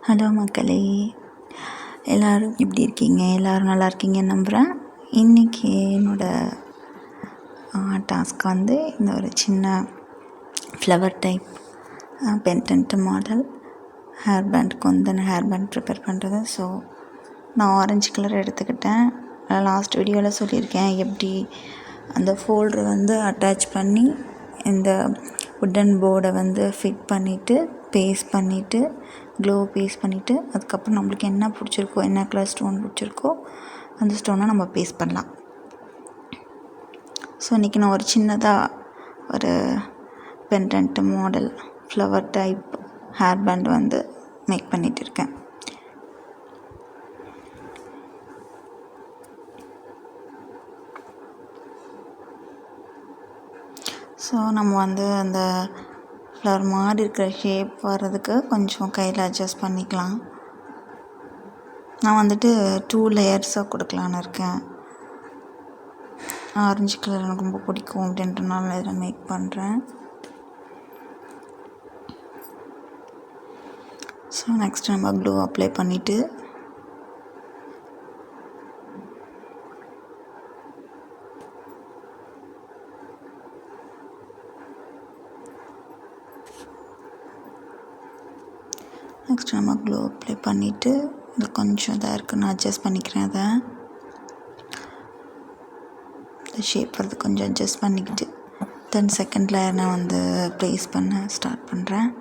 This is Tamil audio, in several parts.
ஹலோ மக்களே, எல்லோரும் எப்படி இருக்கீங்க? எல்லோரும் நல்லா இருக்கீங்கன்னு நம்புகிறேன். இன்றைக்கி என்னோடய டாஸ்க் வந்து இந்த ஒரு சின்ன flower type pendant model hair பேண்டுக்கு வந்து ஹேர் பேண்ட் ப்ரிப்பேர் பண்ணுறது. ஸோ நான் ஆரஞ்சு கலர் எடுத்துக்கிட்டேன். லாஸ்ட் வீடியோவில் சொல்லியிருக்கேன் எப்படி அந்த ஃபோல்டரை வந்து அட்டாச் பண்ணி இந்த உட்டன் போர்டை வந்து ஃபிட் பண்ணிவிட்டு பேஸ்ட் பண்ணிவிட்டு பேஸ்ட் பண்ணிவிட்டு அதுக்கப்புறம் நம்மளுக்கு என்ன பிடிச்சிருக்கோ, என்ன கலர் ஸ்டோன் பிடிச்சிருக்கோ அந்த ஸ்டோனை நம்ம பேஸ்ட் பண்ணலாம். ஸோ இன்றைக்கி நான் ஒரு சின்னதாக ஒரு pendant model flower type hair band வந்து மேக் பண்ணிகிட்டு இருக்கேன். ஸோ நம்ம வந்து அந்த ஃப்ளவர் மாதிரி இருக்கிற ஷேப் வர்றதுக்கு கொஞ்சம் கையில் அட்ஜஸ்ட் பண்ணிக்கலாம். நான் வந்துட்டு 2 லேயர்ஸாக கொடுக்கலான்னு இருக்கேன். ஆரஞ்சு கலர் எனக்கு ரொம்ப பிடிக்கும் அப்படின்றனால இதில் மேக் பண்ணுறேன். ஸோ நெக்ஸ்ட் நம்ம க்ளூ அப்ளை பண்ணிவிட்டு நெக்ஸ்ட் நம்ம க்ளூ அப்ளை பண்ணிவிட்டு இது கொஞ்சம் இதாக இருக்குன்னு அட்ஜஸ்ட் பண்ணிக்கிறேன். அதை இந்த ஷேப் வரது கொஞ்சம் அட்ஜஸ்ட் பண்ணிக்கிட்டு தென் செகண்ட் லேயர் நான் வந்து ப்ளேஸ் பண்ண ஸ்டார்ட் பண்ணுறேன்.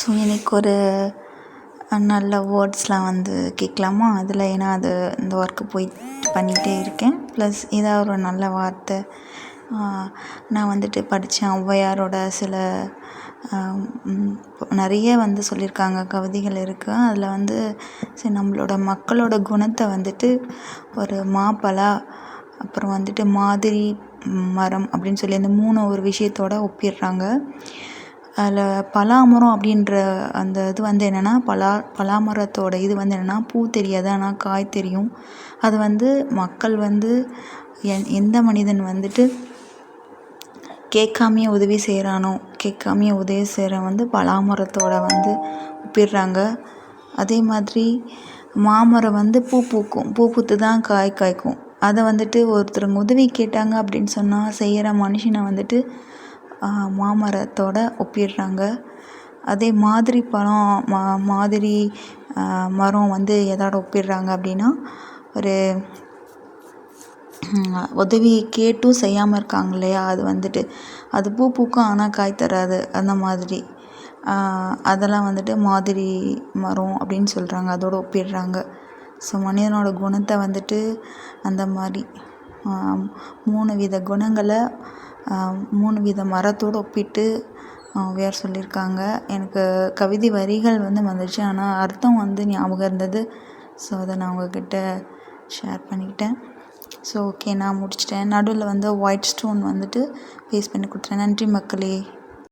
ஸோ எனக்கு ஒரு நல்ல வேர்ட்ஸ்லாம் வந்து கேட்கலாமா அதில்? ஏன்னா அது இந்த ஒர்க்கு போய் பண்ணிகிட்டே இருக்கேன். ப்ளஸ் ஏதாவது ஒரு நல்ல வார்த்தை நான் வந்துட்டு படித்தேன். ஔவையாரோட சில நிறைய வந்து சொல்லியிருக்காங்க, கவிதைகள் இருக்குது. அதில் வந்து சரி நம்மளோட மக்களோட குணத்தை வந்துட்டு ஒரு மாப்பலா அப்புறம் வந்துட்டு மாதிரி மரம் அப்படின்னு சொல்லி அந்த 3 ஒரு விஷயத்தோடு ஒப்பிடுறாங்க. அதில் பலாமரம் அப்படின்ற அந்த இது வந்து என்னென்னா பலாமரத்தோட இது வந்து என்னென்னா பூ தெரியாது, ஆனால் காய் தெரியும். அது வந்து மக்கள் வந்து எந்த மனிதன் வந்துட்டு கேட்காமையே உதவி செய்கிறவன் வந்து பலாமரத்தோட வந்து ஒப்பிடுறாங்க. அதே மாதிரி மாமரம் வந்து பூ பூத்து தான் காய் காய்க்கும். அதை வந்துட்டு ஒருத்தருங்க உதவி கேட்டாங்க அப்படின்னு சொன்னால் செய்கிற மனுஷனை வந்துட்டு மாமரத்தோட ஒப்பிடுறாங்க. அதே மாதிரி பழம் மாதிரி மரம் வந்து எதோட ஒப்பிடுறாங்க அப்படின்னா ஒரு உதவி கேட்டும் செய்யாமல் இருக்காங்க இல்லையா, அது வந்துட்டு அது பூ பூக்கும் ஆனால் காய் தராது. அந்த மாதிரி அதெல்லாம் வந்துட்டு மாதிரி மரம் அப்படின்னு சொல்கிறாங்க, அதோடு ஒப்பிடுறாங்க. ஸோ மனிதனோட குணத்தை வந்துட்டு அந்த மாதிரி 3 வித குணங்களை 3 வித மரத்தோடு ஒப்பிட்டு ஔவையார் சொல்லியிருக்காங்க. எனக்கு கவிதை வரிகள் வந்து வந்துடுச்சு, ஆனால் அர்த்தம் வந்து ஞாபகம் இருந்தது. ஸோ அதை நான் உங்கள்கிட்ட ஷேர் பண்ணிக்கிட்டேன். ஸோ ஓகே, நான் முடிச்சிட்டேன். நடுவில் வந்து ஒயிட் ஸ்டோன் வந்துட்டு பேஸ்ட் பண்ணி கொடுத்துட்டேன். நன்றி மக்களே.